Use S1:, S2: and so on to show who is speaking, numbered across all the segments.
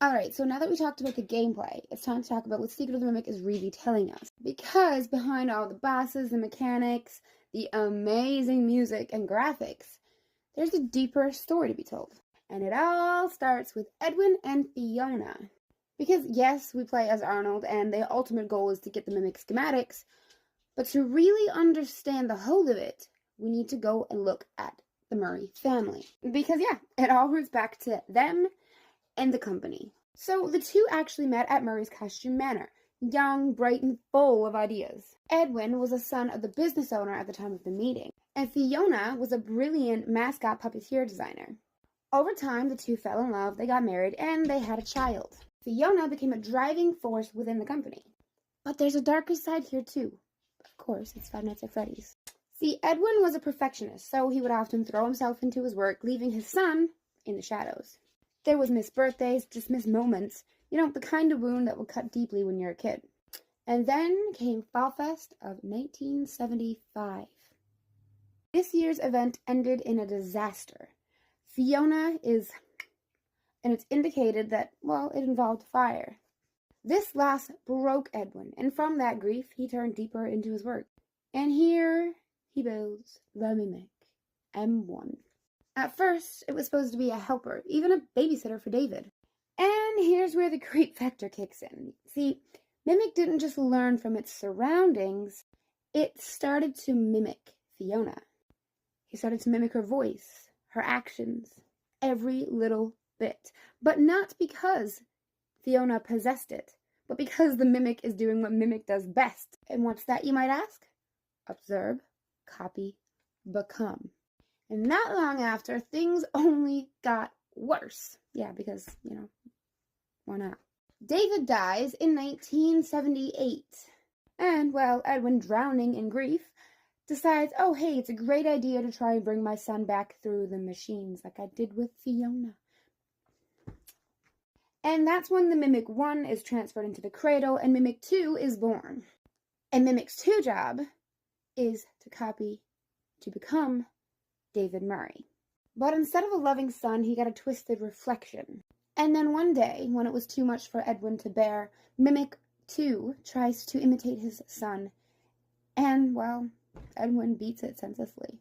S1: Alright, so now that we talked about the gameplay, it's time to talk about what Secret of the Mimic is really telling us. Because behind all the bosses, the mechanics, the amazing music and graphics, there's a deeper story to be told. And it all starts with Edwin and Fiona. Because yes, we play as Arnold, and the ultimate goal is to get the Mimic schematics, but to really understand the whole of it, we need to go and look at the Murray family. Because yeah, it all roots back to them and the company. So the two actually met at Murray's Costume Manor, young, bright, and full of ideas. Edwin was a son of the business owner at the time of the meeting, and Fiona was a brilliant mascot puppeteer designer. Over time, the two fell in love, they got married, and they had a child. Fiona became a driving force within the company. But there's a darker side here too. Of course, it's Five Nights at Freddy's. See, Edwin was a perfectionist, so he would often throw himself into his work, leaving his son in the shadows. There was missed birthdays, just missed moments, the kind of wound that will cut deeply when you're a kid. And then came Fall Fest of 1975. This year's event ended in a disaster. And it's indicated that, it involved fire. This loss broke Edwin, and from that grief, he turned deeper into his work. And here he builds the Mimic M1. At first, it was supposed to be a helper, even a babysitter for David. And here's where the creep factor kicks in. See, Mimic didn't just learn from its surroundings, it started to mimic Fiona. He started to mimic her voice, her actions, every little bit. But not because Fiona possessed it, but because the Mimic is doing what Mimic does best. And what's that, you might ask? Observe, copy, become. And not long after, things only got worse. Yeah, because, why not? David dies in 1978. And, Edwin, drowning in grief, decides, hey, it's a great idea to try and bring my son back through the machines like I did with Fiona. And that's when the Mimic 1 is transferred into the cradle and Mimic 2 is born. And Mimic's 2 job is to copy, to become David Murray. But instead of a loving son, he got a twisted reflection. And then one day, when it was too much for Edwin to bear, Mimic 2 tries to imitate his son. And, Edwin beats it senselessly.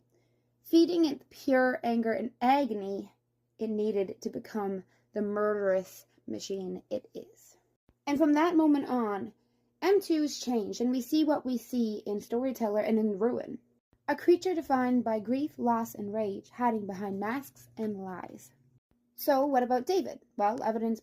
S1: Feeding it pure anger and agony, it needed to become the murderous machine it is. And from that moment on, M2's changed, and we see what we see in Storyteller and in Ruin. A creature defined by grief, loss, and rage, hiding behind masks and lies. So what about David? Evidence